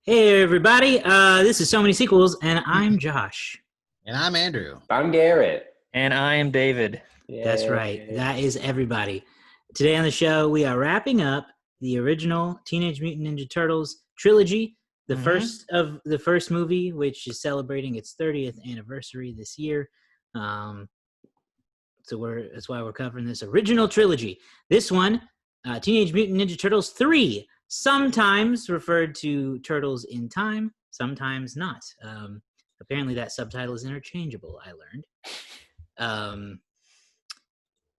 Hey everybody, this is So Many Sequels, and I'm Josh. And I'm Andrew. I'm Garrett. And I am David. That's right, that is everybody. Today on the show, we are wrapping up the original Teenage Mutant Ninja Turtles trilogy, the first of the first movie, which is celebrating its 30th anniversary this year. That's why we're covering this original trilogy. This one, Teenage Mutant Ninja Turtles 3, sometimes referred to Turtles in Time, sometimes not. Apparently that subtitle is interchangeable, I learned.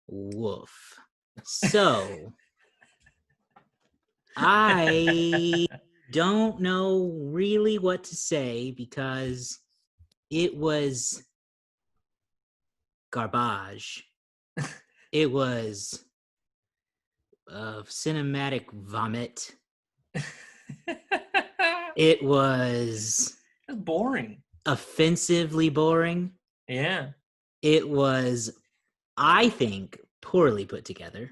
Woof. So, I don't know really what to say because it was garbage. It was cinematic vomit. It was boring. Offensively boring. Yeah. It was, I think, poorly put together.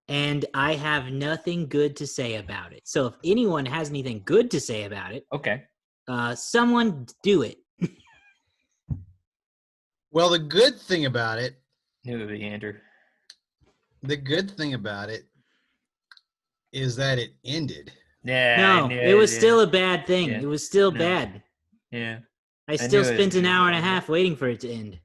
And I have nothing good to say about it. So if anyone has anything good to say about it, okay, someone do it. Well, the good thing about it, knew it would be Andrew. the good thing about it is that it ended. Yeah. No, it was still a bad thing. Yeah. It was still bad. Yeah. I still spent an hour and a half waiting for it to end.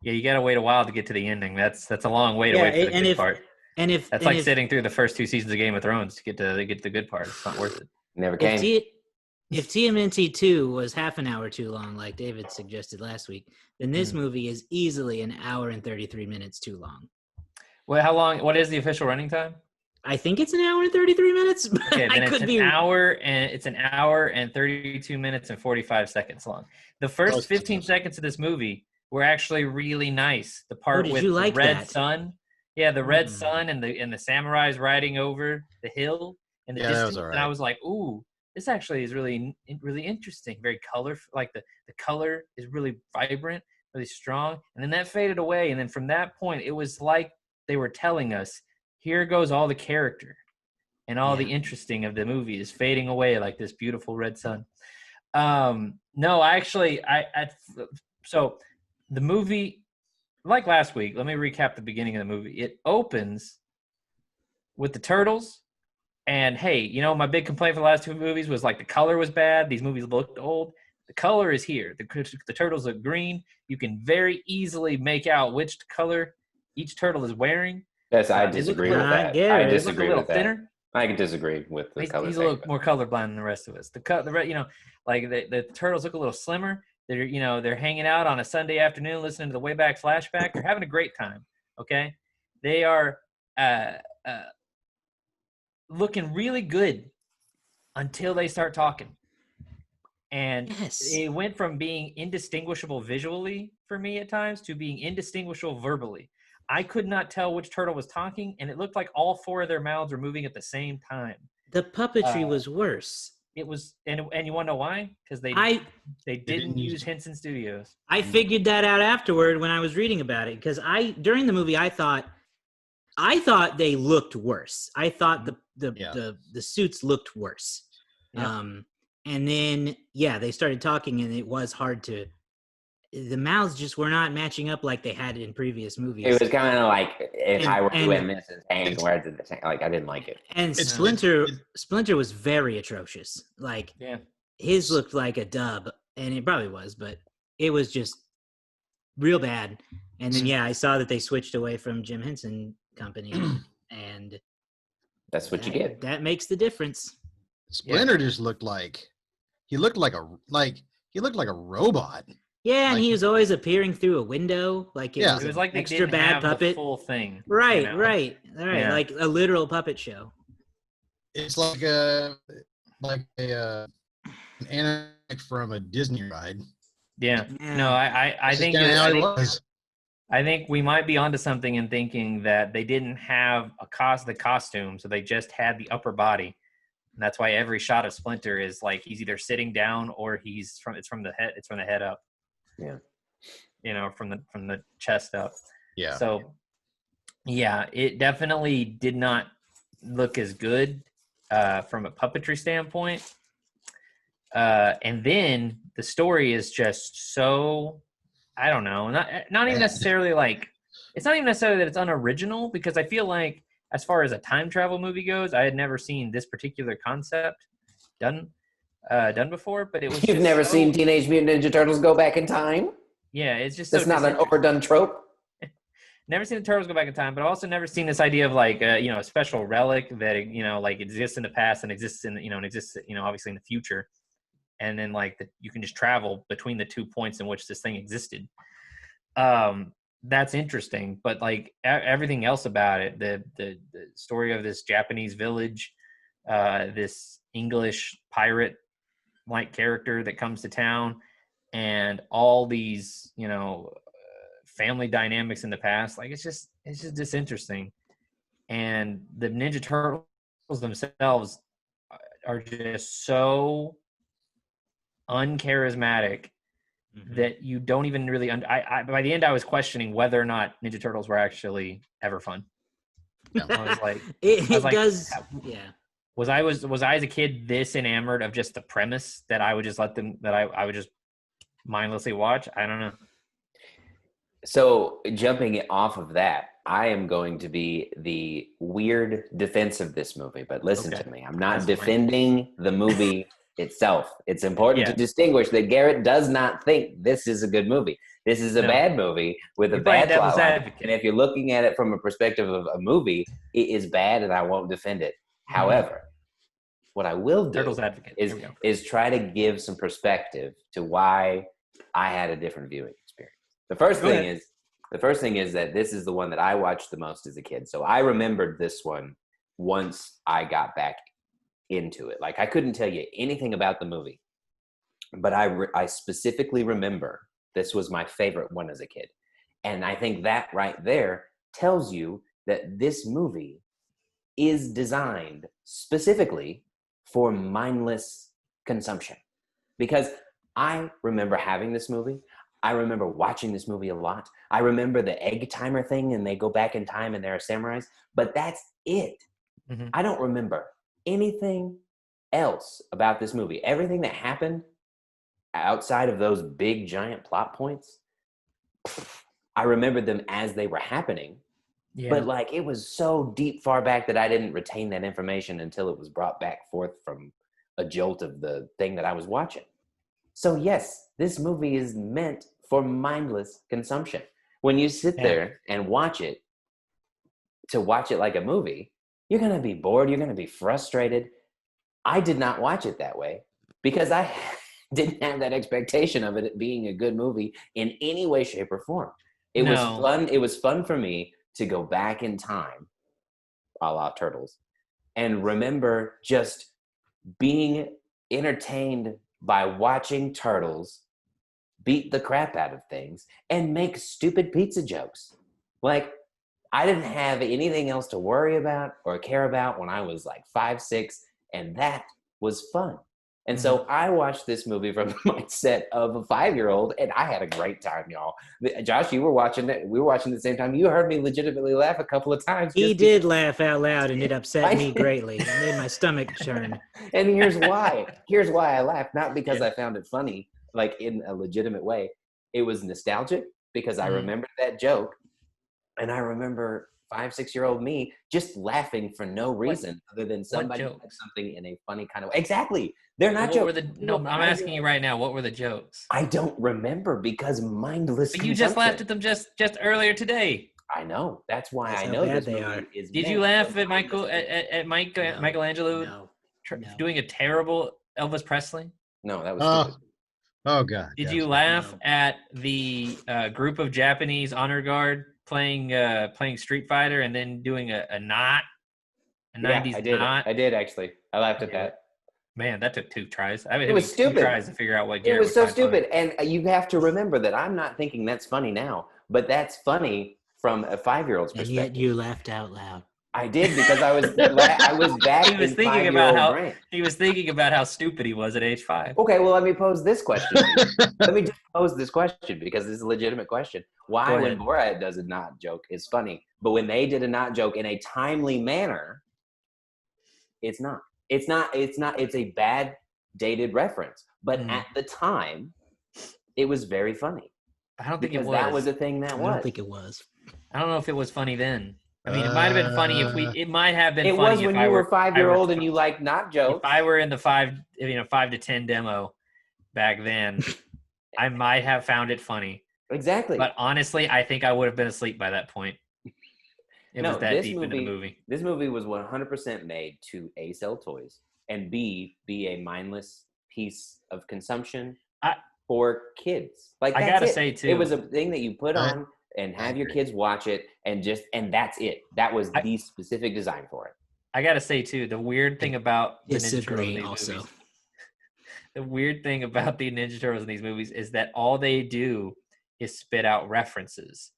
Yeah, you got to wait a while to get to the ending. That's a long way to wait for the good part. That's like sitting through the first 2 seasons of Game of Thrones to get to the good part. It's not worth it. Never came. If TMNT 2 was half an hour too long, like David suggested last week, then this movie is easily an hour and 33 minutes too long. Well, how long? What is the official running time? I think it's an hour and 33 minutes. Okay, then it's an hour and 32 minutes and 45 seconds long. The first 15 seconds of this movie were actually really nice. The part with the red sun. Yeah, the red sun and the samurais riding over the hill in the distance. And I was like, ooh, this actually is really, really interesting. Very colorful. Like the color is really vibrant, really strong. And then that faded away. And then from that point, it was like they were telling us, here goes all the character and all the interesting of the movie is fading away like this beautiful red sun. So the movie, like last week, let me recap the beginning of the movie. It opens with the turtles. And hey, my big complaint for the last two movies was like the color was bad. These movies looked old. The color is here. The turtles look green. You can very easily make out which color each turtle is wearing. Yes, I disagree with that. I disagree with that. Thinner. I can disagree with the color. He's a little more colorblind than the rest of us. The turtles look a little slimmer. They're hanging out on a Sunday afternoon listening to the Way Back Flashback. They're having a great time. Okay, they are looking really good until they start talking. And it went from being indistinguishable visually for me at times to being indistinguishable verbally. I could not tell which turtle was talking, and it looked like all four of their mouths were moving at the same time. The puppetry was worse. It was, and you want to know why? Because they didn't use Henson Studios. I figured that out afterward when I was reading about it, because during the movie I thought they looked worse. I thought the suits looked worse. Yeah. And then they started talking, and it was hard to. The mouths just were not matching up like they had in previous movies. It was kind of like if I were doing Mrs. Hanks, where I did the same. Like I didn't like it. And Splinter was very atrocious. Like his looked like a dub, and it probably was, but it was just real bad. And then I saw that they switched away from Jim Henson Company, and that's what you get. That makes the difference. Splinter just looked like a robot. Yeah, and he was always appearing through a window, like it was like they extra bad puppet. The full thing, right, like a literal puppet show. It's like an animatronic from a Disney ride. Yeah. No, I think I think we might be onto something in thinking that they didn't have the costume, so they just had the upper body. And that's why every shot of Splinter is like he's either sitting down or it's from the head up. Yeah. From the chest up. Yeah. So it definitely did not look as good from a puppetry standpoint. And then the story is just so, I don't know, not even necessarily like, it's not even necessarily that it's unoriginal, because I feel like as far as a time travel movie goes, I had never seen this particular concept done before, but it was You've never seen Teenage Mutant Ninja Turtles go back in time? Yeah, it's just that's not an overdone trope. Never seen the Turtles go back in time, but I've also never seen this idea of like a special relic that like exists in the past and exists in obviously in the future, and then like you can just travel between the 2 points in which this thing existed. That's interesting, but like everything else about it, the story of this Japanese village, this English pirate like character that comes to town, and all these family dynamics in the past, like it's just interesting. And the Ninja Turtles themselves are just so uncharismatic that you don't even really by the end I was questioning whether or not Ninja Turtles were actually ever fun. I was like, was I as a kid this enamored of just the premise that I would just I would just mindlessly watch? I don't know. So jumping off of that, I am going to be the weird defense of this movie, but listen to me. I'm not defending the movie itself. It's important to distinguish that Garrett does not think this is a good movie. This is a bad movie with a bad plot line. And if you're looking at it from a perspective of a movie, it is bad, and I won't defend it. However, what I will do is try to give some perspective to why I had a different viewing experience. The first thing is that this is the one that I watched the most as a kid. So I remembered this one once I got back into it. Like I couldn't tell you anything about the movie, but I specifically remember this was my favorite one as a kid. And I think that right there tells you that this movie is designed specifically for mindless consumption. Because I remember having this movie. I remember watching this movie a lot. I remember the egg timer thing, and they go back in time and there are samurais, but that's it. I don't remember anything else about this movie. Everything that happened outside of those big giant plot points, I remembered them as they were happening. But like it was so deep far back that I didn't retain that information until it was brought back forth from a jolt of the thing that I was watching. So yes, this movie is meant for mindless consumption. When you sit there and watch it, to watch it like a movie, you're going to be bored. You're going to be frustrated. I did not watch it that way because I didn't have that expectation of it being a good movie in any way, shape, or form. It was fun. It was fun for me to go back in time, a la Turtles, and remember just being entertained by watching Turtles beat the crap out of things and make stupid pizza jokes. Like, I didn't have anything else to worry about or care about when I was like 5, 6, and that was fun. And so I watched this movie from the mindset of a 5-year-old, and I had a great time, y'all. Josh, you were watching it. We were watching at the same time. You heard me legitimately laugh a couple of times. He did laugh out loud, and it upset me greatly. It made my stomach churn. And here's why. Here's why I laughed. Not because I found it funny, like in a legitimate way. It was nostalgic because I remembered that joke, and I remember 5, 6-year-old me just laughing for no reason other than somebody said something in a funny kind of way. Exactly. They're not jokes. I'm asking you right now, what were the jokes? I don't remember because mindless. But you just laughed at them just earlier today. I know. That's why I know this movie is. Did you laugh at Michelangelo doing a terrible Elvis Presley? No, that was stupid. Oh God. Did you laugh at the group of Japanese honor guard playing Street Fighter and then doing a 90s knot? I did actually. I laughed at that. Man, that took 2 tries. I mean, it was stupid. 2 tries to figure out what Garrett was so stupid. And you have to remember that I'm not thinking that's funny now, but that's funny from a 5-year-old's perspective. And yet you laughed out loud. I did because I was back in 5-year-old brain. He was thinking about how stupid he was at age 5. Okay, well, let me pose this question. Let me just pose this question because this is a legitimate question. Why, when Borat does a not joke, is funny, but when they did a not joke in a timely manner, It's not. It's a bad dated reference. But at the time, it was very funny. I don't think it was. That was a thing that was. I don't think it was. I don't know if it was funny then. I mean, it might have been funny if we. It might have been. It funny was when you were 5-year-old and you like not jokes. If I were in the 5 to 10 demo back then, I might have found it funny. Exactly. But honestly, I think I would have been asleep by that point. It was that deep into the movie. This movie was 100% made to A, sell toys, and B, be a mindless piece of consumption for kids. Like, I gotta say too, it was a thing that you put on and have your kids watch it, and that's it. That was the specific design for it. I gotta say too, the weird thing about the Ninja Turtles in these movies, the weird thing about the Ninja Turtles in these movies is that all they do is spit out references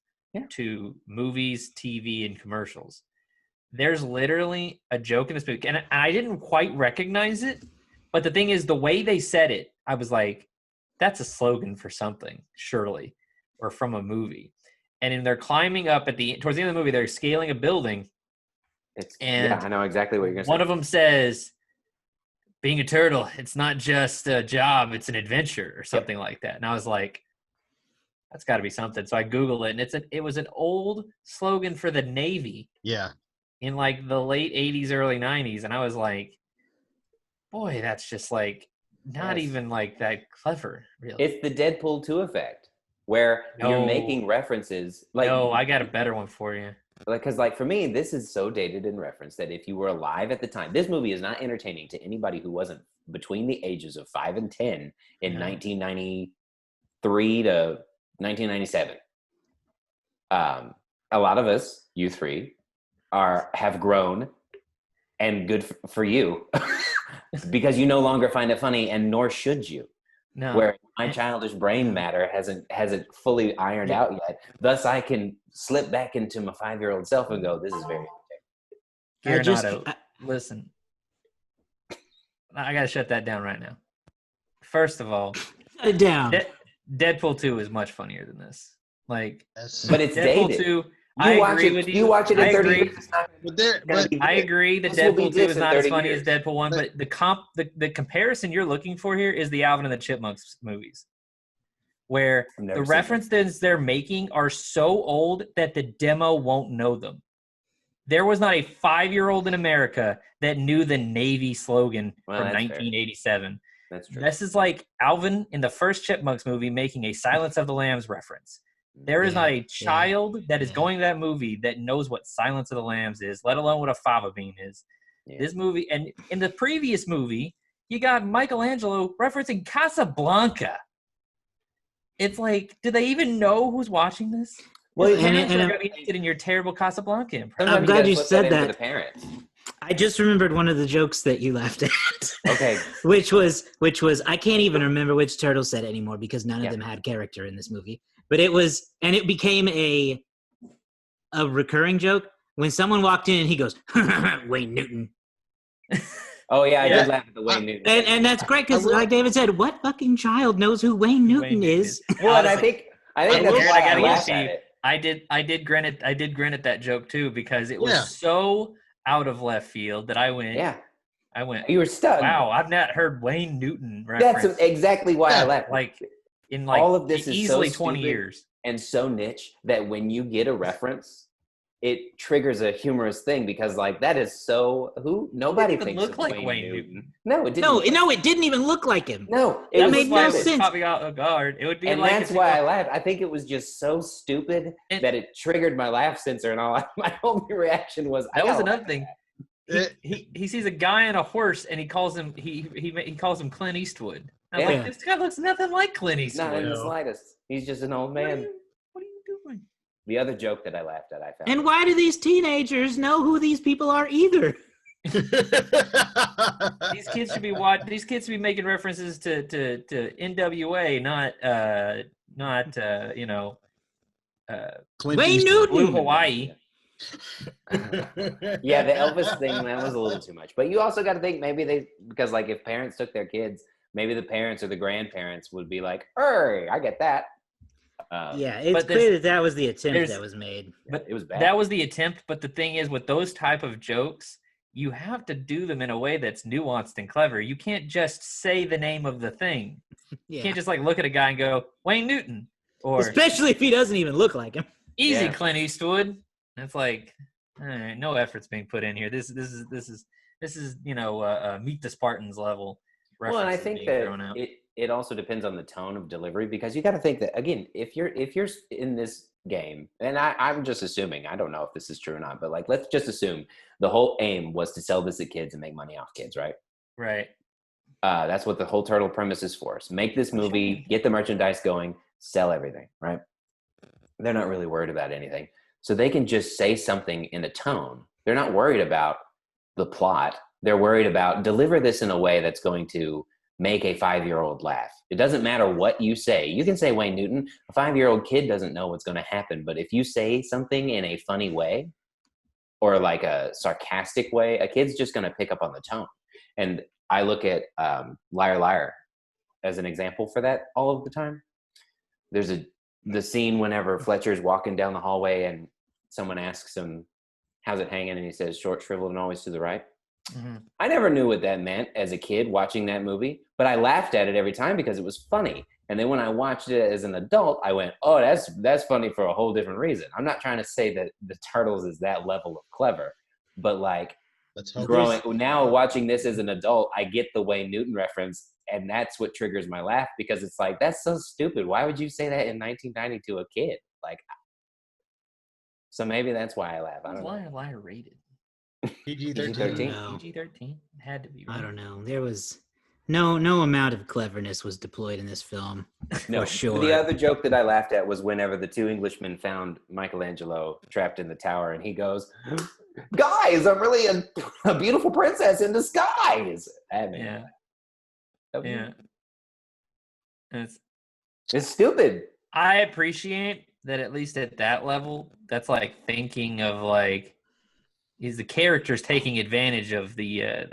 to movies, TV, and commercials. There's literally a joke in this movie, and I didn't quite recognize it, but the thing is, the way they said it, I was like, that's a slogan for something, surely, or from a movie. And then they're climbing up towards the end of the movie, they're scaling a building. I know exactly what you're going to say. One of them says, being a turtle, it's not just a job, it's an adventure, or something like that. And I was like, that's got to be something. So I Googled it, and it was an old slogan for the Navy. Yeah. In like the late 80s, early 90s. And I was like, boy, that's just like not even like that clever, really. It's the Deadpool 2 effect, where you're making references. Like, no, I got a better one for you. Because for me, this is so dated in reference that if you were alive at the time, this movie is not entertaining to anybody who wasn't between the ages of 5 and 10 in 1993 to 1997. A lot of us, you three, have grown, and good for you, because you no longer find it funny, and nor should you. No. Where my childish brain matter hasn't fully ironed out yet. Thus, I can slip back into my 5-year-old self and go, "This is very entertaining." Listen, I gotta shut that down right now. First of all, shut it down. Deadpool 2 is much funnier than this. Like, but it's Deadpool dated. 2. I agree with you. You watch it in 30 years. I agree that Deadpool 2 is not as funny as Deadpool 1, but the comparison you're looking for here is the Alvin and the Chipmunks movies, where the references they're making are so old that the demo won't know them. There was not a 5-year-old in America that knew the Navy slogan from 1987. That's true. This is like Alvin in the first Chipmunks movie making a Silence of the Lambs reference. There is not a child that is going to that movie that knows what Silence of the Lambs is, let alone what a fava bean is. Yeah. This movie, and in the previous movie, you got Michelangelo referencing Casablanca. It's like, do they even know who's watching this? Well, parents are going to be interested in your terrible Casablanca impression. I'm glad you said that. The parents. I just remembered one of the jokes that you laughed at. Okay. which was I can't even remember which turtle said it anymore because none of them had character in this movie. But it became a recurring joke when someone walked in and he goes, Wayne Newton. Oh yeah, I did laugh at the Wayne Newton. And that's great because like David said, what fucking child knows who Wayne Newton is? Well, and I think that's why I laughed at it. I did grin at that joke too because it was so out of left field that I went. Yeah. You were stuck. Wow, I've not heard Wayne Newton reference. That's exactly why I laughed. Like in all of this is easily so 20 years and so niche that when you get a reference, it triggers a humorous thing because like that is so nobody thinks look like Wayne Newton. No, it didn't. No, it didn't even look like him. No, it made no sense. It would be and like that's why I laughed. I think it was just so stupid that it triggered my laugh sensor, and all my only reaction was that was another thing. He sees a guy on a horse and he calls him Clint Eastwood. I'm like, this guy looks nothing like Clint Eastwood. Not in the slightest. He's just an old man. What are you doing? The other joke that I laughed at, I found. And why do these teenagers know who these people are either? These kids should be making references to NWA, not Wayne Newton. Blue Hawaii. Yeah, the Elvis thing, that was a little too much. But you also got to think because like if parents took their kids, maybe the parents or the grandparents would be like, "Hey, I get that." It's clear that was the attempt that was made. But it was bad. That was the attempt. But the thing is, with those type of jokes, you have to do them in a way that's nuanced and clever. You can't just say the name of the thing. You can't just like look at a guy and go, Wayne Newton. Or especially if he doesn't even look like him. Easy, Clint Eastwood. And it's like, all right, no effort's being put in here. This is Meet the Spartans level. Well, and I think that it also depends on the tone of delivery, because you got to think that, again, if you're in this game, and I'm just assuming, I don't know if this is true or not, but like, let's just assume the whole aim was to sell this at kids and make money off kids, right? Right. That's what the whole Turtle premise is for. So make this movie, get the merchandise going, sell everything, right? They're not really worried about anything. So they can just say something in a tone. They're not worried about the plot. They're worried about deliver this in a way that's going to make a 5-year-old laugh. It doesn't matter what you say. You can say Wayne Newton. A 5-year-old kid doesn't know what's going to happen. But if you say something in a funny way or like a sarcastic way, a kid's just going to pick up on the tone. And I look at Liar Liar as an example for that all of the time. There's the scene whenever Fletcher's walking down the hallway and someone asks him, how's it hanging? And he says, short, shriveled, and always to the right. Mm-hmm. I never knew what that meant as a kid watching that movie, but I laughed at it every time because it was funny. And then when I watched it as an adult, I went, oh, that's funny for a whole different reason. I'm not trying to say that the Turtles is that level of clever, but like now watching this as an adult, I get the Wayne Newton reference, and that's what triggers my laugh, because it's like, that's so stupid. Why would you say that in 1990 to a kid? Like, so maybe that's why I laugh. I don't know. Liar rated? PG-13. PG-13 had to be. Right? I don't know. There was no amount of cleverness was deployed in this film. No, for sure. The other joke that I laughed at was whenever the two Englishmen found Michelangelo trapped in the tower, and he goes, "Guys, I'm really a beautiful princess in disguise." Yeah. It's stupid. I appreciate that at least at that level, that's like thinking of like. Is the characters taking advantage of the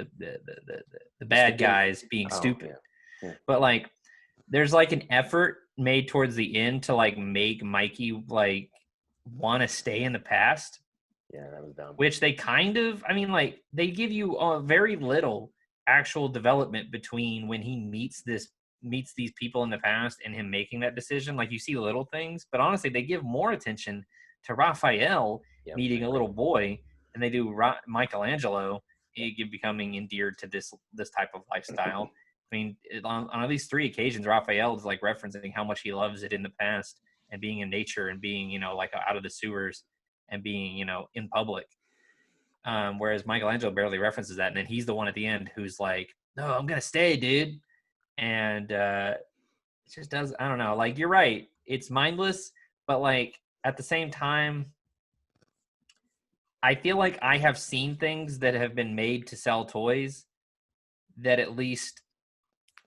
bad guys being stupid. Yeah. But like there's like an effort made towards the end to like make Mikey like want to stay in the past. Yeah, that was dumb. Which they kind of, I mean, like they give you very little actual development between when he meets these people in the past and him making that decision. Like you see little things, but honestly they give more attention to Raphael meeting a little boy. And they do Michelangelo becoming endeared to this type of lifestyle. I mean, on at least 3 occasions, Raphael is like referencing how much he loves it in the past and being in nature and being, like out of the sewers and being, in public. Whereas Michelangelo barely references that. And then he's the one at the end who's like, no, I'm going to stay, dude. And it just does, I don't know. Like, you're right. It's mindless, but like at the same time, I feel like I have seen things that have been made to sell toys that at least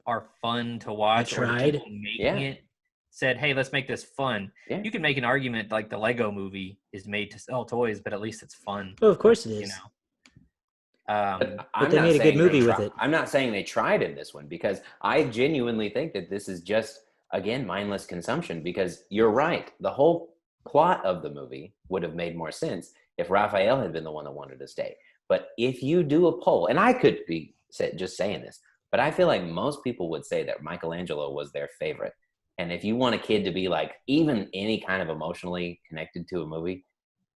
are fun to watch. Or making it said, hey, let's make this fun. Yeah. You can make an argument like the Lego movie is made to sell toys, but at least it's fun. Oh, of course it is. But they made a good movie with it. I'm not saying they tried in this one, because I genuinely think that this is just, again, mindless consumption, because you're right. The whole plot of the movie would have made more sense if Raphael had been the one that wanted to stay. But if you do a poll, and I could be just saying this, but I feel like most people would say that Michelangelo was their favorite. And if you want a kid to be like even any kind of emotionally connected to a movie,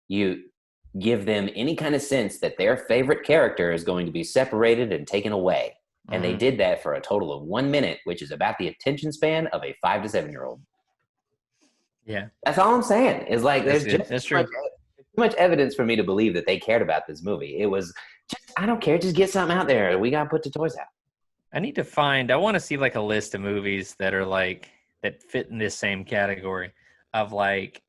you give them any kind of sense that their favorite character is going to be separated and taken away. Mm-hmm. And they did that for a total of 1 minute, which is about the attention span of a 5 to 7-year-old. Yeah. That's all I'm saying. Is like that's true. Too much evidence for me to believe that they cared about this movie. It was just, I don't care, just get something out there. We got to put the toys out. I want to see like a list of movies that are like, that fit in this same category of like,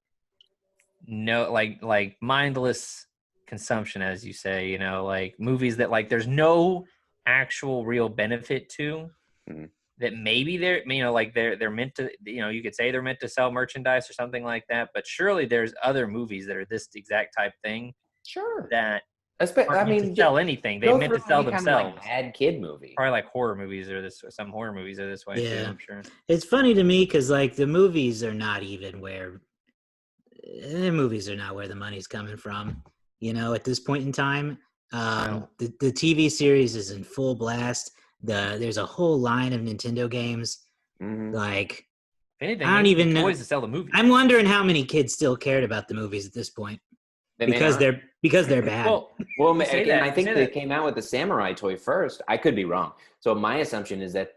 no, like mindless consumption, as you say, like movies that like, there's no actual real benefit to. Mm-hmm. That maybe they're, like they're meant to, you could say they're meant to sell merchandise or something like that, but surely there's other movies that are this exact type thing. Sure. That to sell anything. They meant to sell themselves. Like bad kid movie. Probably like horror movies some horror movies are this way too, I'm sure. It's funny to me because like the movies are not even where the money's coming from, at this point in time. The TV series is in full blast. There's a whole line of Nintendo games. Like, anything, I don't even know. Toys to sell the movie. I'm wondering how many kids still cared about the movies at this point. Because they're bad. Well, again, I think they came out with the samurai toy first. I could be wrong. So my assumption is that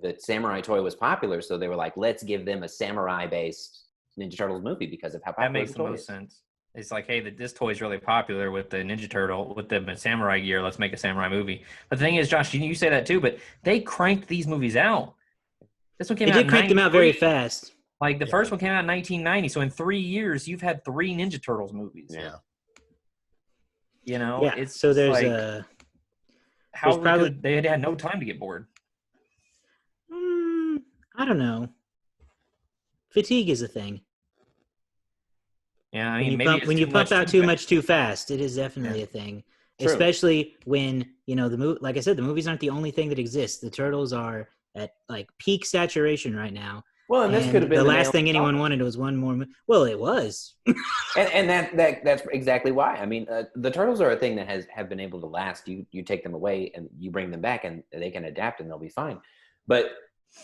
the samurai toy was popular, so they were like, let's give them a samurai-based Ninja Turtles movie because of how popular that makes the most sense. It's like, hey, this toy is really popular with the Ninja Turtle, with the samurai gear. Let's make a samurai movie. But the thing is, Josh, you say that too, but they cranked these movies out. This one came out. They did crank them out very fast. Like the first one came out in 1990. So in 3 years, you've had 3 Ninja Turtles movies. Yeah. You know, it's so there's like, they had no time to get bored. I don't know. Fatigue is a thing. Yeah, I mean, when you pump out too much too fast, it is definitely a thing. True. Especially when, like I said, the movies aren't the only thing that exists. The Turtles are at like peak saturation right now. Well, and this could have been the last thing anyone wanted was one more. Well, it was. and that's exactly why. I mean, the Turtles are a thing that have been able to last. You take them away and you bring them back, and they can adapt and they'll be fine. But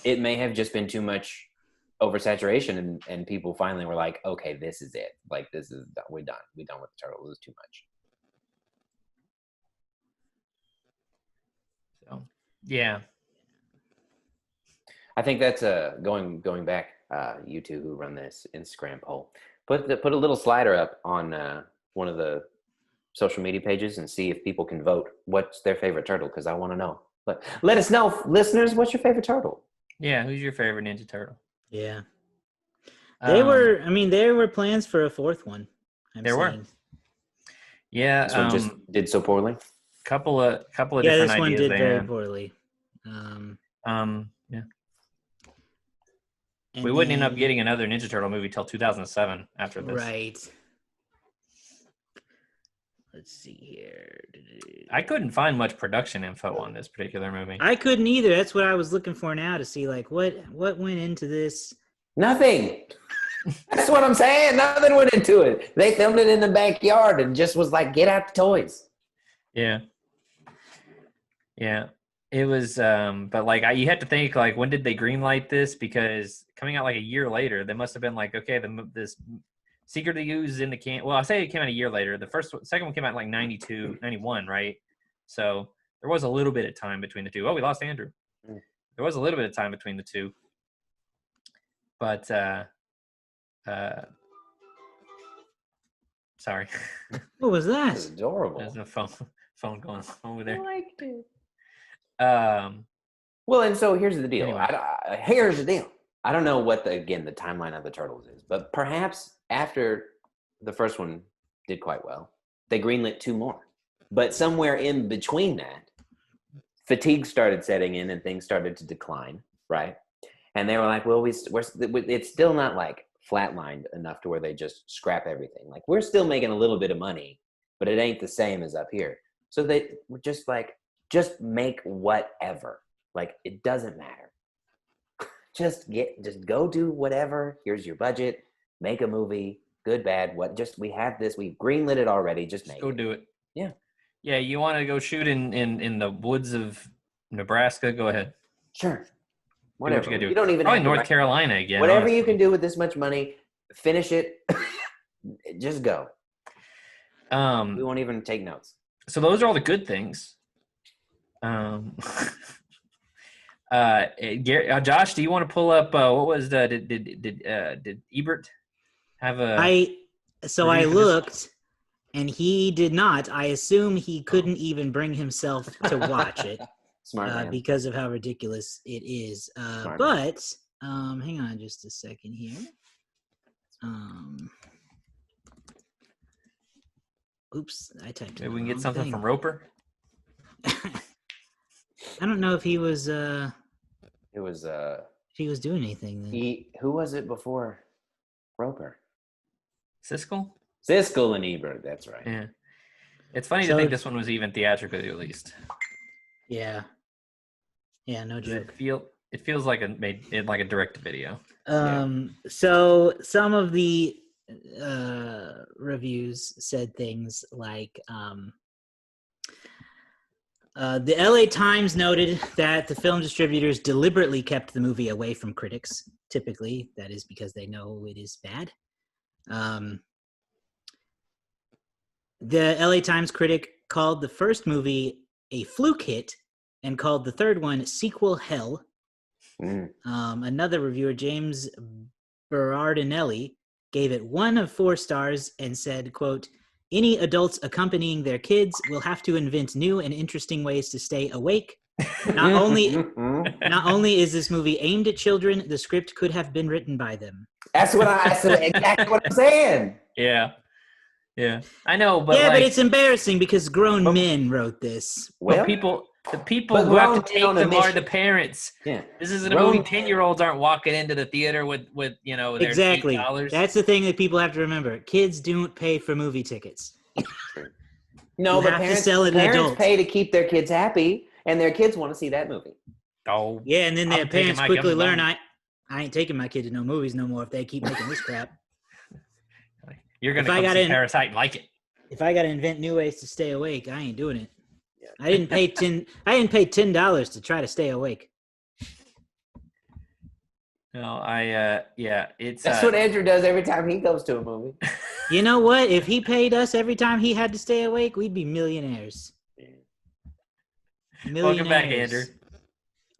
it may have just been too much oversaturation, and people finally were like, okay, this is it. Like, this is done. We're done with the Turtles. It's too much. So, yeah. I think that's going back. You two who run this Instagram poll, put a little slider up on one of the social media pages and see if people can vote what's their favorite turtle, because I want to know. But let us know, listeners, what's your favorite turtle? Yeah, who's your favorite Ninja Turtle? Yeah, there were plans for a fourth one. Were. Yeah, this one just did so poorly. Couple of different ideas. This one did very poorly. Yeah. We wouldn't end up getting another Ninja Turtle movie till 2007 after this. Right. Let's see here. I couldn't find much production info on this particular movie. I couldn't either. That's what I was looking for now, to see like what went into this. Nothing. That's what I'm saying. Nothing went into it. They filmed it in the backyard and just was like, get out the toys. Yeah. Yeah. It was, but like you had to think, like, when did they greenlight this? Because coming out like a year later, they must have been like, okay, this Secret of the Ooze is in the can. Well, I say it came out a year later. Second one came out in like 92, 91, right? So there was a little bit of time between the two. Oh, we lost Andrew. There was a little bit of time between the two, but sorry. What was that? That's adorable. There's a phone going over there. I liked it. Well, and so here's the deal. Anyway. Here's the deal. I don't know what the timeline of the Turtles is, but perhaps after the first one did quite well, they greenlit 2 more. But somewhere in between that, fatigue started setting in and things started to decline, right? And they were like, well, it's still not like flatlined enough to where they just scrap everything. Like, we're still making a little bit of money, but it ain't the same as up here. So they were just like, just make whatever. Like, it doesn't matter. Just go do whatever. Here's your budget. Make a movie. Good, bad, what? We have this. We've greenlit it already. Just make it. Go do it. Yeah. Yeah, you want to go shoot in the woods of Nebraska? Go ahead. Sure. Whatever. You, you don't even probably North Carolina again. Whatever honestly. You can do with this much money, finish it. Just go. We won't even take notes. So those are all the good things. Josh, do you want to pull up what was did Ebert have a? I looked, and he did not. I assume he couldn't even bring himself to watch it. Smart because of how ridiculous it is. But hang on just a second here. Oops, I typed it. Maybe we can get something from Roper. I don't know if he was. It was. If he was doing anything. Then. Who was it before Roper? Siskel and Ebert. That's right. Yeah. It's funny to think this one was even theatrically released. Yeah. Yeah, no joke. It feels like a direct video. So some of the reviews said things like The LA Times noted that the film distributors deliberately kept the movie away from critics. Typically, that is because they know it is bad. The LA Times critic called the first movie a fluke hit and called the third one sequel hell. Another reviewer, James Berardinelli, gave it 1 of 4 stars and said, quote, any adults accompanying their kids will have to invent new and interesting ways to stay awake. Not only is this movie aimed at children, the script could have been written by them. That's exactly what I'm saying. Yeah. I know, but but it's embarrassing because grown men wrote this. Well, the people who have to take them are the parents. Yeah. This isn't a movie. 10-year-olds aren't walking into the theater with their exactly. $8. That's the thing that people have to remember. Kids don't pay for movie tickets. No, but parents pay to keep their kids happy, and their kids want to see that movie. Oh, yeah, and then their parents quickly learn, I ain't taking my kid to no movies no more if they keep making this crap. You're going to come see Parasite and like it. If I got to invent new ways to stay awake, I ain't doing it. Yeah. I didn't pay $10 to try to stay awake. No, it's... That's what Andrew does every time he goes to a movie. You know what? If he paid us every time he had to stay awake, we'd be millionaires. Welcome back, Andrew.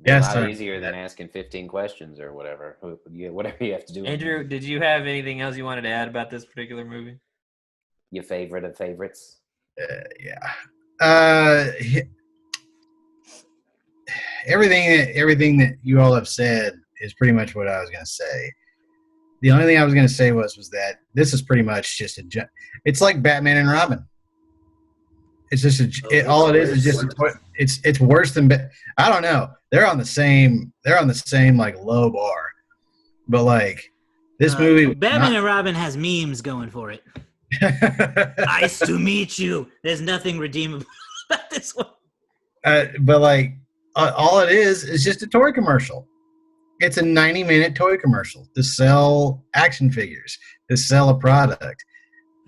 Yes, a lot easier than asking 15 questions or whatever you have to do. Andrew, did you have anything else you wanted to add about this particular movie? Your favorite of favorites? Everything that you all have said is pretty much what I was going to say. The only thing I was going to say was that this is pretty much just it's like Batman and Robin. It's just it's worse than I don't know. They're on the same like low bar, but like this movie. Batman and Robin has memes going for it. Nice to meet you. There's nothing redeemable about this one. But like all it is just a toy commercial. It's a 90-minute toy commercial to sell action figures, to sell a product.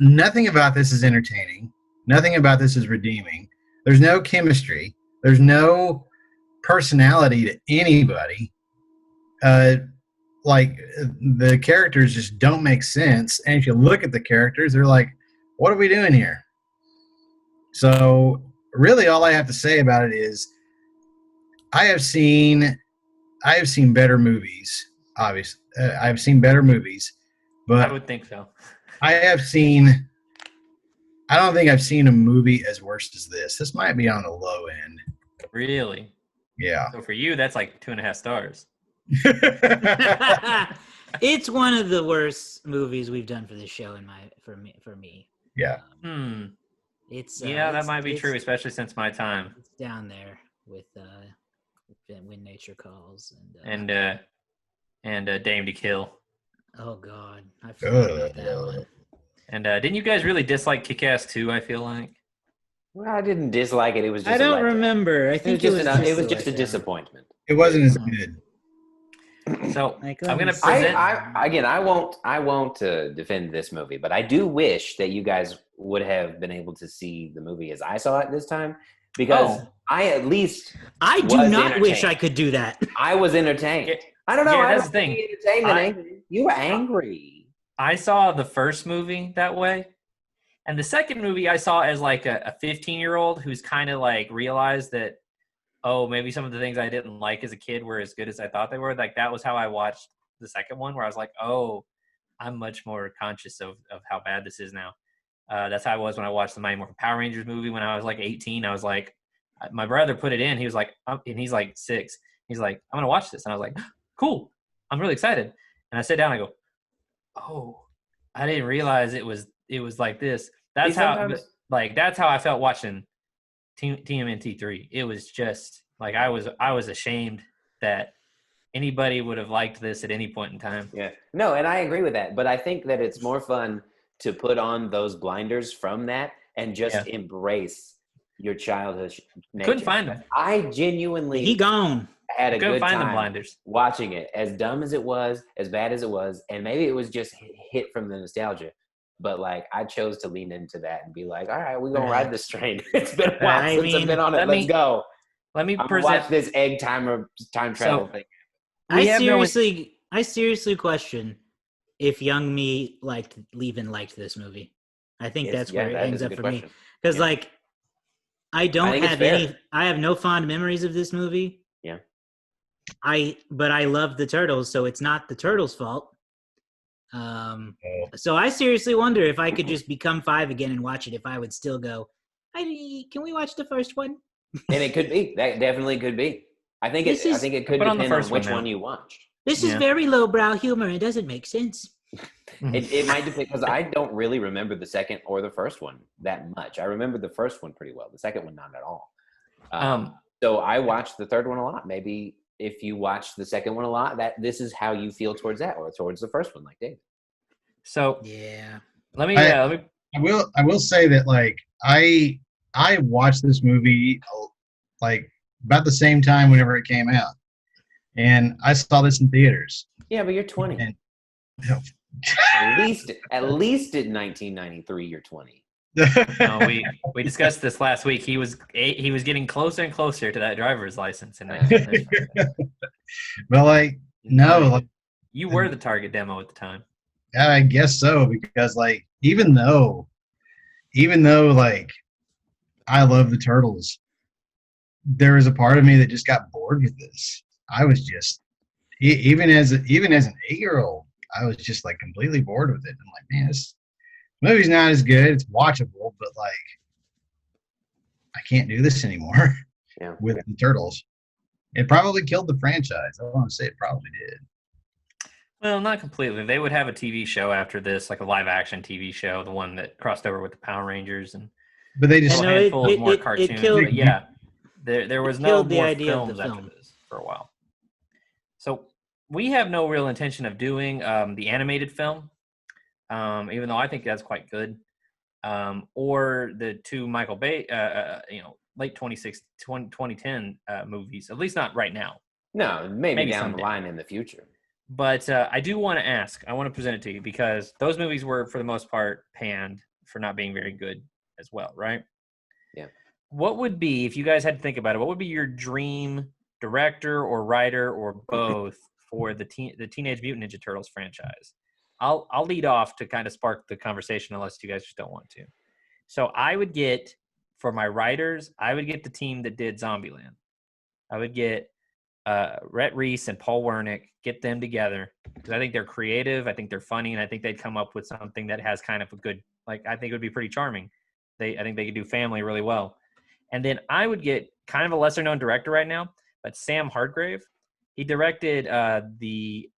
Nothing about this is entertaining. Nothing about this is redeeming. There's no chemistry. There's no personality to anybody. Like the characters just don't make sense. And if you look at the characters, they're like, what are we doing here? So really all I have to say about it is I have seen better movies, obviously. I've seen better movies. But I would think so. I don't think I've seen a movie as worse as this. This might be on the low end. Really? Yeah. So for you, that's like 2.5 stars. It's one of the worst movies we've done for this show for me. Yeah. That might be true, especially since my time. It's down there with When Nature Calls and Dame to Kill. Oh God, I forgot about that one. And didn't you guys really dislike Kick-Ass 2, I feel like? Well, I didn't dislike it. It was just I don't remember. I think it was just a disappointment. It wasn't as good. So I'm going to present. I won't defend this movie, but I do wish that you guys would have been able to see the movie as I saw it this time, because I do not wish I could do that. I was entertained. I don't know. Yeah, that's the thing. You were angry. I saw the first movie that way, and the second movie I saw as like a 15-year-old who's kind of like realized that, maybe some of the things I didn't like as a kid were as good as I thought they were. Like that was how I watched the second one, where I was like, I'm much more conscious of how bad this is now. That's how I was when I watched the Mighty Morphin Power Rangers movie when I was like 18. I was like, my brother put it in. He was like, and he's like 6. He's like, I'm gonna watch this, and I was like, cool. I'm really excited. And I sit down. I go, I didn't realize it was like this. That's how I felt watching TMNT 3. It was just like I was ashamed that anybody would have liked this at any point in time. Yeah. No, and I agree with that. But I think that it's more fun to put on those blinders from that and just embrace your childhood nature. Couldn't find them. I genuinely he gone. Had a good find time the blinders. Watching it, as dumb as it was, as bad as it was, and maybe it was just hit from the nostalgia. But like, I chose to lean into that and be like, all right, we're gonna ride this train. It's been a while since I've been on it. Let's go. Let me watch this egg time travel thing. I seriously question if young me liked this movie. I think that's where it ends up for me. Because like, I have no fond memories of this movie. Yeah. But I love the Turtles, so it's not the Turtles' fault. So I seriously wonder if I could just become 5 again and watch it, if I would still go, can we watch the first one? And it could be. That definitely could be. I think it could depend on which one you watched. This is very lowbrow humor. It doesn't make sense. It might depend, because I don't really remember the second or the first one that much. I remember the first one pretty well. The second one, not at all. So I watched the third one a lot. Maybe if you watch the second one a lot, this is how you feel towards that, or towards the first one, like Dave. So yeah, I will say that like I watched this movie like about the same time whenever it came out, and I saw this in theaters. Yeah, but you're 20. And, at least in 1993, you're 20. No, we discussed this last week. He was getting closer and closer to that driver's license, and but like no, you were the target demo at the time. I guess so, because like even though like I love the Turtles, there was a part of me that just got bored with this. I was just even as an 8-year-old, I was just like completely bored with it. I'm like, man, this movie's not as good. It's watchable, but like I can't do this anymore with the Turtles. It probably killed the franchise. I want to say it probably did. Well, not completely. They would have a TV show after this, like a live-action TV show, the one that crossed over with the Power Rangers, but they just a handful of more cartoons. There was no more films after this for a while. So we have no real intention of doing the animated film, even though I think that's quite good, or the two Michael Bay, late 2010 movies. At least not right now. No, maybe down the line in the future. But I do want to ask. I want to present it to you because those movies were, for the most part, panned for not being very good as well, right? Yeah. What would be, if you guys had to think about it, what would be your dream director or writer or both for the Teenage Mutant Ninja Turtles franchise? I'll lead off to kind of spark the conversation, unless you guys just don't want to. So I would get, for my writers, I would get the team that did Zombieland. I would get Rhett Reese and Paul Wernick, get them together, because I think they're creative, I think they're funny, and I think they'd come up with something that has kind of a good, like, I think it would be pretty charming. I think they could do family really well. And then I would get kind of a lesser known director right now, but Sam Hargrave. He directed the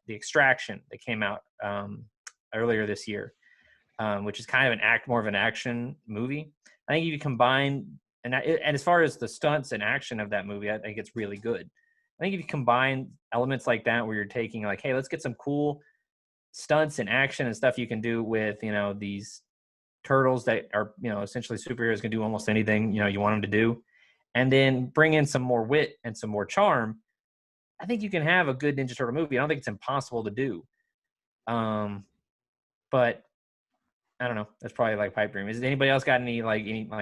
Extraction that came out earlier this year, which is kind of more of an action movie. I think if you combine, and as far as the stunts and action of that movie, I think it's really good. I think if you combine elements like that, where you're taking like, hey, let's get some cool stunts and action and stuff you can do with, these turtles that are, essentially superheroes, can do almost anything, you want them to do, and then bring in some more wit and some more charm, I think you can have a good Ninja Turtle movie. I don't think it's impossible to do. But I don't know. That's probably like pipe dream. Is anybody else got any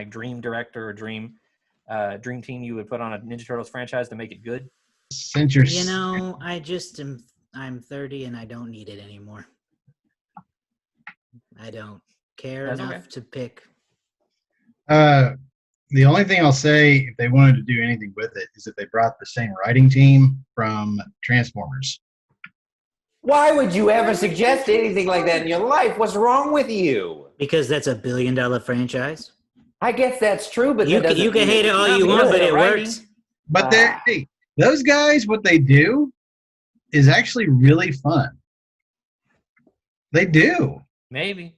dream director or dream team you would put on a Ninja Turtles franchise to make it good? I'm 30 and I don't need it anymore. I don't care enough to pick. The only thing I'll say, if they wanted to do anything with it, is if they brought the same writing team from Transformers. Why would you ever suggest anything like that in your life? What's wrong with you? Because that's a $1 billion franchise. I guess that's true, but you can hate it all you want, but it works. But those guys, what they do is actually really fun. They do. Maybe.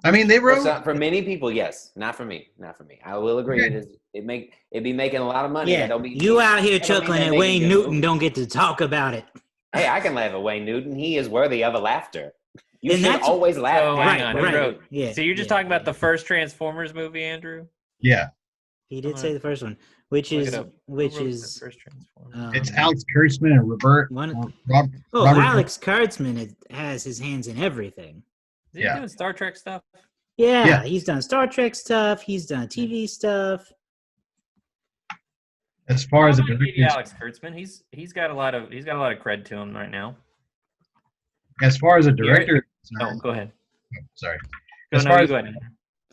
I mean, they wrote for many people, yes. Not for me. I will agree. It'd be making a lot of money. Yeah, you out here chuckling at Wayne Newton, don't get to talk about it. Hey, I can laugh at Wayne Newton. He is worthy of a laughter. You should always laugh. So, hang on, right. Yeah. So you're just talking about the first Transformers movie, Andrew? Yeah. He did say the first one, which is first Transformers? It's Alex Kurtzman and Alex Kurtzman has his hands in everything. Is he doing Star Trek stuff? Yeah, he's done Star Trek stuff. He's done TV stuff. As far as the director, Alex Kurtzman, he's got a lot of cred to him right now. As far as a director, go ahead. Sorry. Go ahead.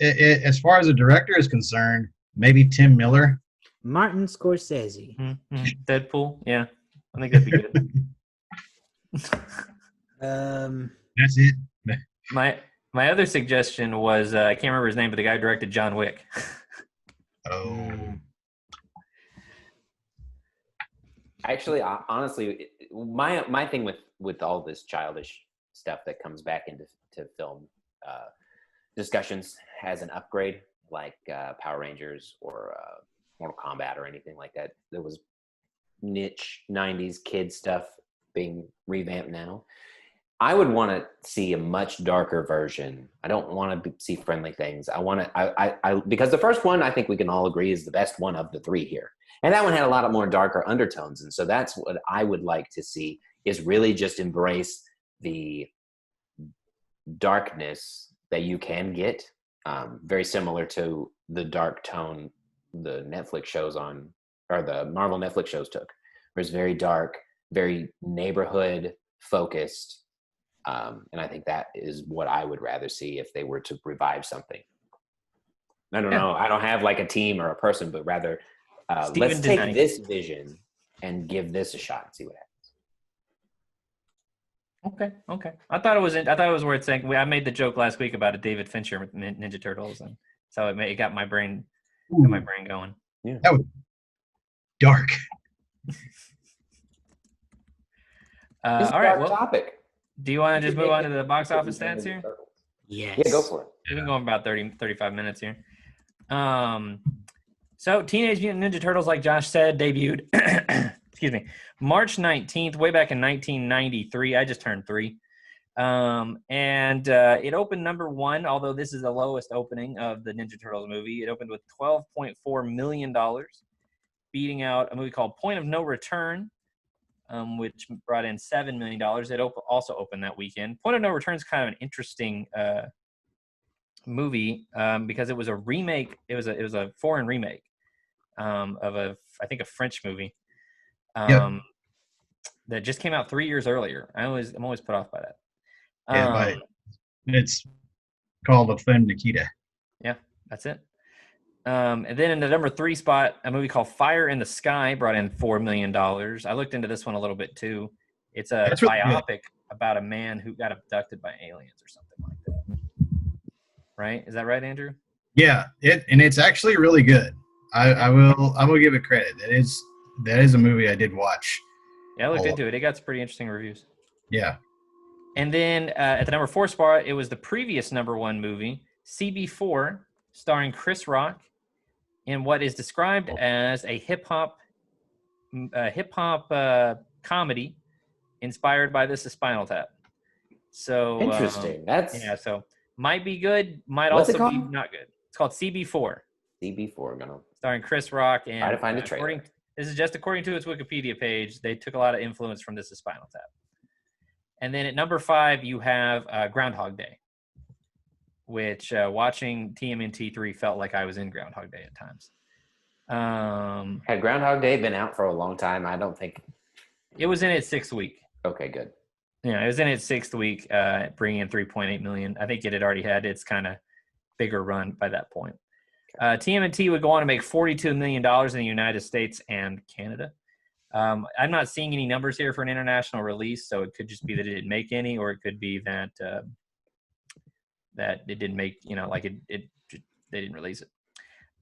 As far as a director is concerned, maybe Tim Miller. Martin Scorsese. Mm-hmm. Deadpool, yeah. I think that'd be good. That's it. My other suggestion was I can't remember his name, but the guy who directed John Wick. Actually, honestly, my thing with all this childish stuff that comes back into film discussions as an upgrade, like Power Rangers or Mortal Kombat or anything like that. There was niche 90s kid stuff being revamped now. I would want to see a much darker version. I don't want to see Friendly Things. Because the first one, I think we can all agree, is the best one of the three here. And that one had a lot of more darker undertones. And so that's what I would like to see, is really just embrace the darkness that you can get. Very similar to the dark tone the Netflix shows or the Marvel Netflix shows took. Where it's very dark, very neighborhood focused. And I think that is what I would rather see if they were to revive something. I don't know. I don't have like a team or a person, but rather let's take this vision and give this a shot and see what happens. Okay. I thought it was worth saying. I made the joke last week about a David Fincher Ninja Turtles, and so it got my brain going. Yeah, that was dark. All right. Well, topic. Do you want to just move on to the box office stats here? Yes. Yeah, go for it. We've been going about 35 minutes here. So Teenage Mutant Ninja Turtles, like Josh said, debuted excuse me, March 19th, way back in 1993. I just turned 3. And it opened number 1, although this is the lowest opening of the Ninja Turtles movie. It opened with $12.4 million, beating out a movie called Point of No Return, which brought in $7 million. It also opened that weekend. Point of No Return is kind of an interesting movie because it was a remake. It was a foreign remake of I think a French movie that just came out 3 years earlier. I'm always put off by that. It's called A Femme Nikita. Yeah, that's it. And then in the number 3 spot, a movie called Fire in the Sky brought in $4 million. I looked into this one a little bit too. It's a biopic about a man who got abducted by aliens or something like that. Right? Is that right, Andrew? Yeah, it's actually really good. I will give it credit. That is a movie I did watch. Yeah, I looked into it. It got some pretty interesting reviews. Yeah. And then at the number 4 spot, it was the previous number 1 movie, CB4, starring Chris Rock, in what is described as a hip hop comedy inspired by This Is Spinal Tap. So interesting. So might be good, might also be not good. It's called CB4. CB4, starring Chris Rock, and try to find the trailer. This is just according to its Wikipedia page. They took a lot of influence from This Is Spinal Tap. And then at number 5, you have Groundhog Day, which watching TMNT 3 felt like I was in Groundhog Day at times. Had Groundhog Day been out for a long time? I don't think. It was in its 6th week. Okay, good. Yeah, it was in its 6th week, bringing in $3.8 million. I think it had already had its kind of bigger run by that point. TMNT would go on to make $42 million in the United States and Canada. I'm not seeing any numbers here for an international release, so it could just be that it didn't make any, or it could be that that it didn't make, they didn't release it.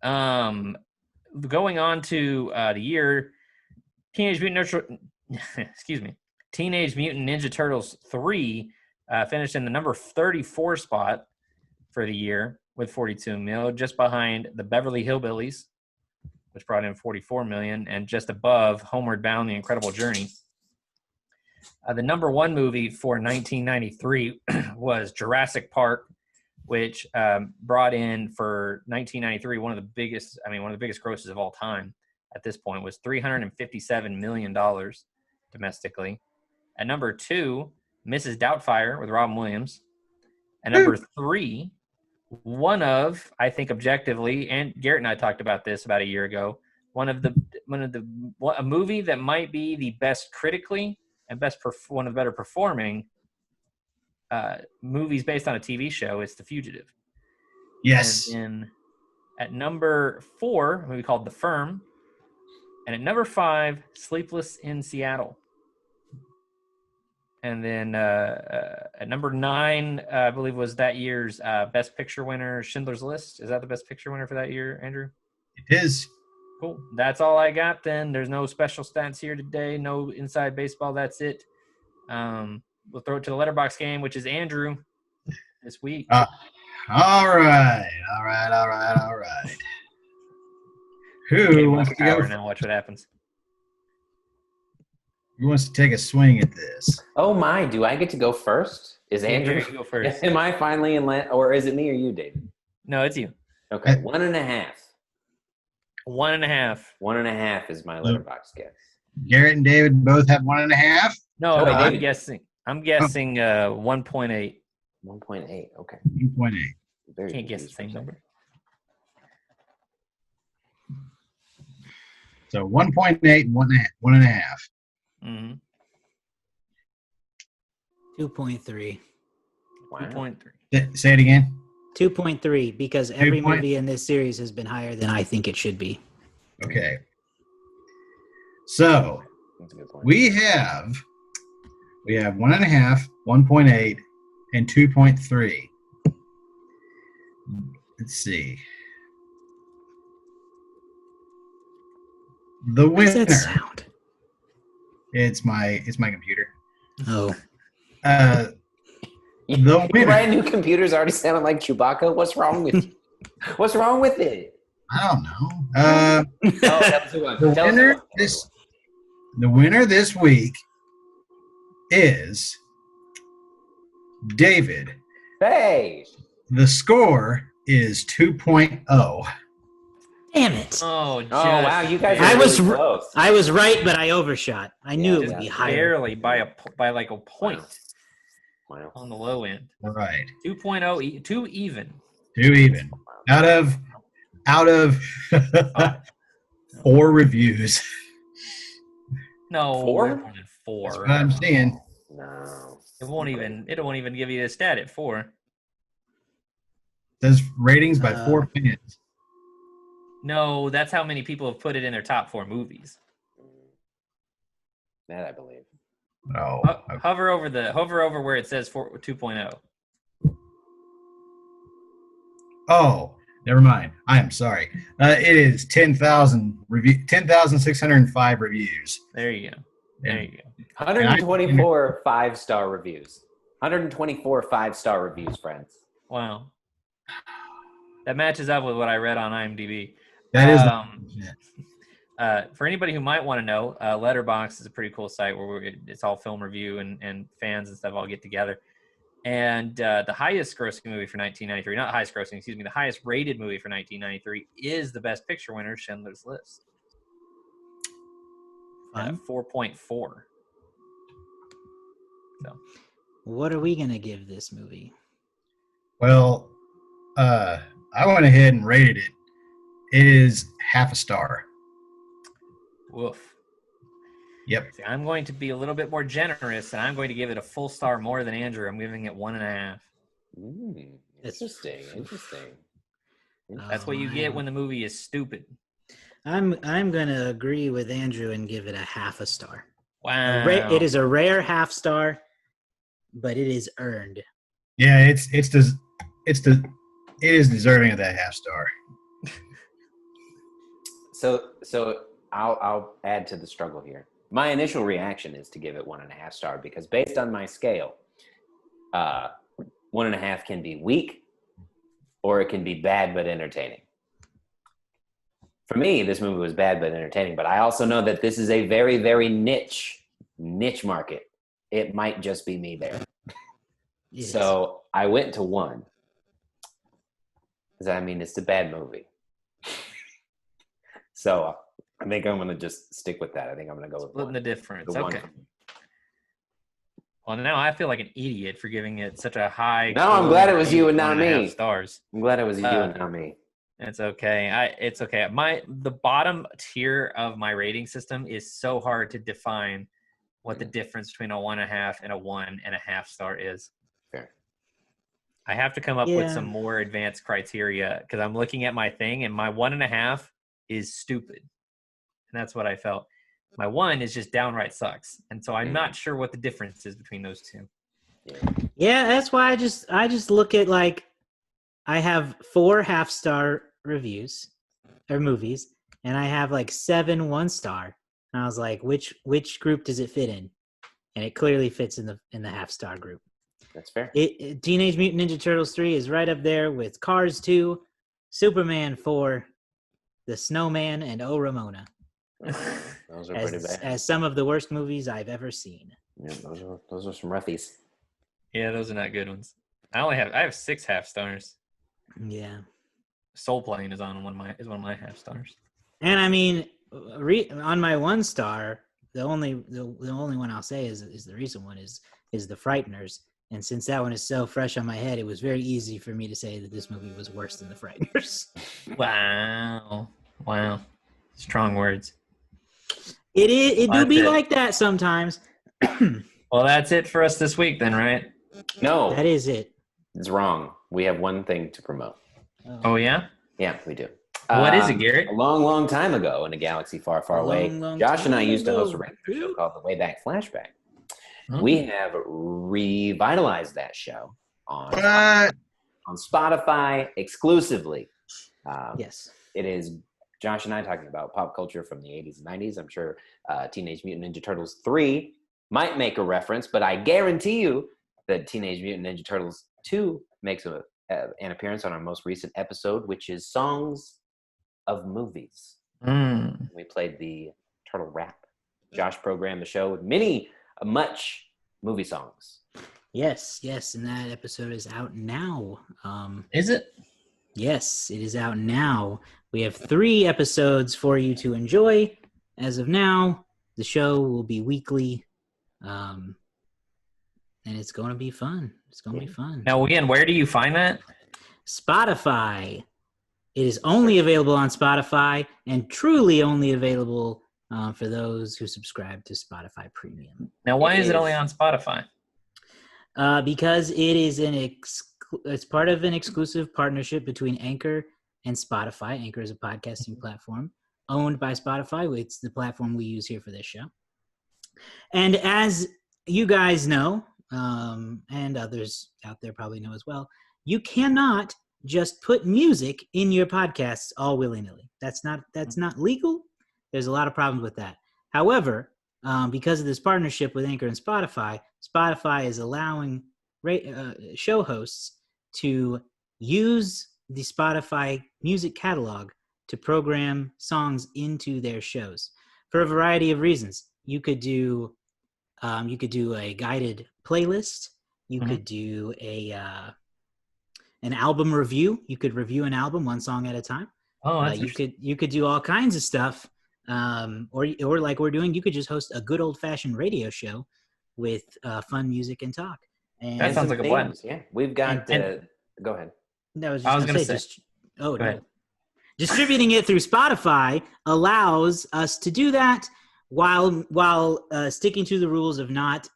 Going on to the year, Teenage Mutant Ninja Turtles 3 finished in the number 34 spot for the year with $42 million, just behind the Beverly Hillbillies, which brought in $44 million, and just above Homeward Bound: The Incredible Journey. The number 1 movie for 1993 was Jurassic Park, which brought in for 1993 one of the biggest grosses of all time at this point, was $357 million domestically. At number 2, Mrs. Doubtfire with Robin Williams, At number 3, one of, I think objectively, and Garrett and I talked about this about a year ago, a movie that might be the best critically and one of the better performing movies based on a TV show is The Fugitive. Yes. And then at number 4, a movie called The Firm. And at number 5, Sleepless in Seattle. And then at number 9, I believe was that year's Best Picture winner, Schindler's List. Is that the Best Picture winner for that year, Andrew? It is. Cool. That's all I got then. There's no special stats here today. No inside baseball. That's it. We'll throw it to the letterbox game, which is Andrew this week. All right. Who wants to go? Now watch what happens. Who wants to take a swing at this? Oh my! Do I get to go first? Is Andrew go first? Am I finally in land, or is it me or you, David? No, it's you. Okay, 1.5. 1.5. 1.5 is my letterbox guess. Garrett and David both have 1.5. No, I'm guessing. I'm guessing 1.8. 1.8. Okay. 1.8. Can't guess the same number. So 1.8 and 1.5. Mm-hmm. 2.3. Wow. 2.3. Say it again. 2.3, because every movie in this series has been higher than I think it should be. Okay. So That's a good point. we have 1.5, 1.8, and 2.3. Let's see. The What does winner. that sound? It's my computer. Oh. Your winner. brand new computer's already sounding like Chewbacca. What's wrong with you? What's wrong with it? I don't know. The winner this week is David. Hey. The score is 2.0. Damn it. Oh, wow! You guys are I really was close. I was right, but I overshot. I knew it would be higher. Barely by like a point. Wow. On the low end. All right. 2.0, 2 even. 2 even. Out of 4 reviews. No, 4? more than 4. That's what I'm seeing. No. It won't even give you the stat at 4. Says ratings by 4 fans. No, that's how many people have put it in their top 4 movies. That I believe. Oh. Okay. Hover over where it says 2.0. Oh, never mind. I am sorry. It is 10,605 reviews. There you go. There you go. 124 5-star reviews. 124 5-star reviews, friends. Wow. That matches up with what I read on IMDb. That is. For anybody who might want to know, Letterboxd is a pretty cool site where it's all film review and fans and stuff all get together. And the highest grossing movie for 1993, not highest grossing, excuse me, the highest rated movie for 1993 is the Best Picture winner, Schindler's List. At 4.4. So, what are we going to give this movie? Well, I went ahead and rated it. It is half a star. woof. Yep. See, I'm going to be a little bit more generous, and I'm going to give it a full star more than Andrew. I'm giving it 1.5. Interesting. That's what you get when the movie is stupid. I'm gonna agree with Andrew and give it a half a star. Wow. It is a rare half star, but it is earned. Yeah, it is deserving of that half star. So I'll add to the struggle here. My initial reaction is to give it 1.5 star because based on my scale, 1.5 can be weak or it can be bad but entertaining. For me, this movie was bad but entertaining, but I also know that this is a very, very niche market. It might just be me there. Yes. So I went to 1. Because I mean, it's a bad movie. So I think I'm going to just stick with that. I think I'm going to go with Splitting 1. the difference. The 1. Okay. Well, now I feel like an idiot for giving it such a high. No, I'm glad it was you and not me. 1.5 stars. I'm glad it was you and not me. It's okay. It's okay. The bottom tier of my rating system is so hard to define what the difference between a 1.5 and a 1.5 star is. Fair. I have to come up with some more advanced criteria because I'm looking at my thing and my 1.5 is stupid. And that's what I felt. My 1 is just downright sucks. And so I'm not sure what the difference is between those two. Yeah, that's why I just look at like I have 4 half-star reviews or movies and I have like 7 1-star. And I was like, which group does it fit in? And it clearly fits in the half-star group. That's fair. Teenage Mutant Ninja Turtles 3 is right up there with Cars 2, Superman 4, The Snowman, and Oh Ramona. Those are pretty bad. As some of the worst movies I've ever seen. Yeah, those are some roughies. Yeah, those are not good ones. I have 6 half stars. Yeah. Soul Plane is one of my half stars. And I mean, on my 1 star, the only one I'll say is the recent one is The Frighteners. And since that one is so fresh on my head, it was very easy for me to say that this movie was worse than The Frighteners. Wow. Strong words. It do be like that sometimes. Well, that's it for us this week then, right? No. That is it. It's wrong. We have one thing to promote. Oh, yeah? Yeah, we do. What is it, Garrett? A long, long time ago in a galaxy far, far away, Josh and I used to host a radio show called The Wayback Flashback. Oh. We have revitalized that show on Spotify exclusively. Yes. It is Josh and I talking about pop culture from the 80s and 90s. I'm sure Teenage Mutant Ninja Turtles 3 might make a reference, but I guarantee you that Teenage Mutant Ninja Turtles 2 makes an appearance on our most recent episode, which is Songs of Movies. We played the Turtle Rap. Josh programmed the show with much movie songs. Yes, and that episode is out now. Is it? Yes, it is out now. We have 3 episodes for you to enjoy. As of now, the show will be weekly, and it's going to be fun. Now, again, where do you find that? Spotify. It is only available on Spotify and truly only available for those who subscribe to Spotify Premium. Now, why is it only on Spotify? Because it is it's part of an exclusive partnership between Anchor and Spotify. Anchor is a podcasting platform owned by Spotify. It's the platform we use here for this show. And as you guys know, and others out there probably know as well, you cannot just put music in your podcasts all willy-nilly. That's not legal. There's a lot of problems with that. However, because of this partnership with Anchor and Spotify is allowing show hosts to use the Spotify music catalog to program songs into their shows for a variety of reasons. You could do a guided playlist. You could do an album review. You could review an album 1 song at a time. Oh, that's you could do all kinds of stuff. Or like we're doing, you could just host a good old-fashioned radio show with fun music and talk. And that sounds like a blend. Yeah, we've got. Go ahead. I was going to say. Go ahead. Distributing it through Spotify allows us to do that while sticking to the rules of not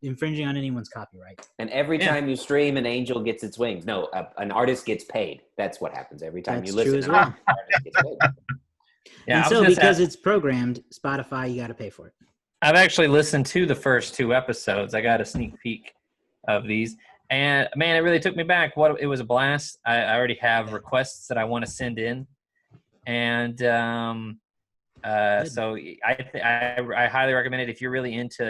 infringing on anyone's copyright. And every time you stream, an angel gets its wings. No, an artist gets paid. That's what happens every time you listen. True as well. An artist gets paid. Yeah, and so because it's programmed, Spotify, you got to pay for it. I've actually listened to the first 2 episodes. I got a sneak peek of these. And, man, it really took me back. It was a blast. I already have requests that I want to send in. And so I highly recommend it if you're really into,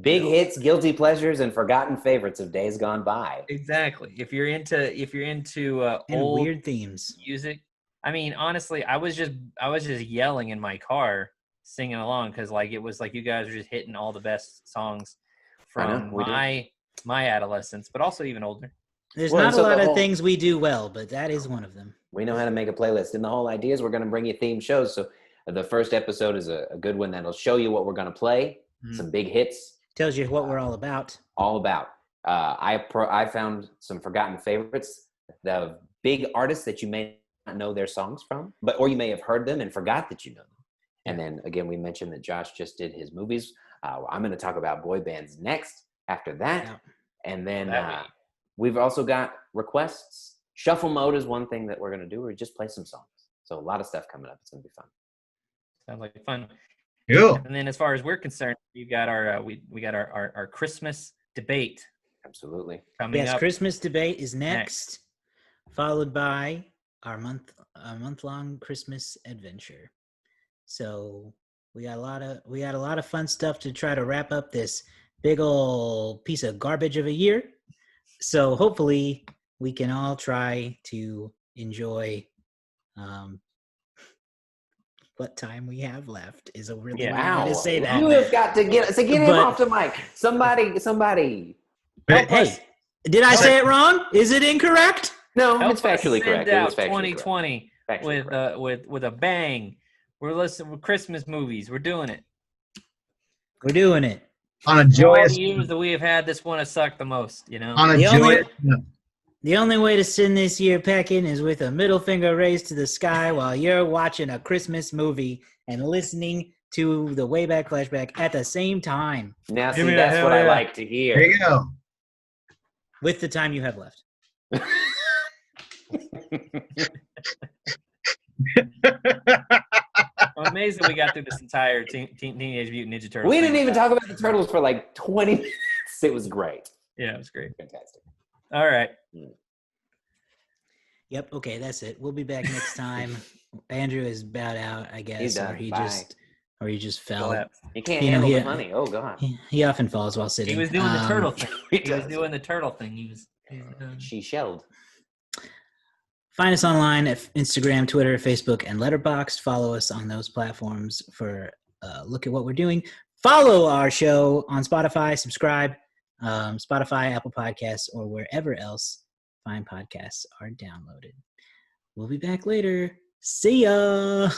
big hits, guilty pleasures, and forgotten favorites of days gone by. Exactly. If you're into old weird themes music. I mean, honestly, I was just yelling in my car, singing along because it was like you guys were just hitting all the best songs from my adolescence, but also even older. There's not a lot of things we do well, but that is one of them. We know how to make a playlist, and the whole idea is we're going to bring you theme shows. So the first episode is a good one that'll show you what we're going to play. some big hits. Tells you what we're all about. All about. I found some forgotten favorites, the big artists that you may not know their songs from, or you may have heard them and forgot that you know them. And then again, we mentioned that Josh just did his movies. I'm going to talk about boy bands next after that. And then we've also got requests. Shuffle mode is one thing that we're going to do. We just play some songs. So a lot of stuff coming up. It's going to be fun. Sounds like fun. Cool. And then as far as we're concerned, we've got our we got our Christmas debate. Absolutely. Coming up. Christmas debate is next, followed by our month-long Christmas adventure. So we got a lot of fun stuff to try to wrap up this big old piece of garbage of a year. So hopefully we can all try to enjoy what time we have left is a really weird way to say that. You have got to get him off the mic. Somebody. Hey, did I say it wrong? Is it incorrect? No, it's factually correct. It was 2020 with a bang. We're listening with Christmas movies. We're doing it. We're doing it. On a joyous all the years that we have had, this one has sucked the most, you know. On a joyous The only way to send this year packing is with a middle finger raised to the sky while you're watching a Christmas movie and listening to the Wayback Flashback at the same time. Now, see, that's what I like to hear. There you go. With the time you have left. I'm amazed that we got through this entire Teenage Mutant Ninja Turtles. We didn't even talk about the Turtles for like 20 minutes. It was great. Yeah, it was great. Fantastic. All right. Yep. Okay, that's it. We'll be back next time. Andrew is bowed out, I guess, He's done. or he just fell. He can't handle the money. Oh God. He often falls while sitting. He was doing the turtle thing. He was doing the turtle thing. She shelled. Find us online at Instagram, Twitter, Facebook, and Letterboxd. Follow us on those platforms for a look at what we're doing. Follow our show on Spotify. Subscribe. Spotify, Apple Podcasts, or wherever else fine podcasts are downloaded. We'll be back later. See ya.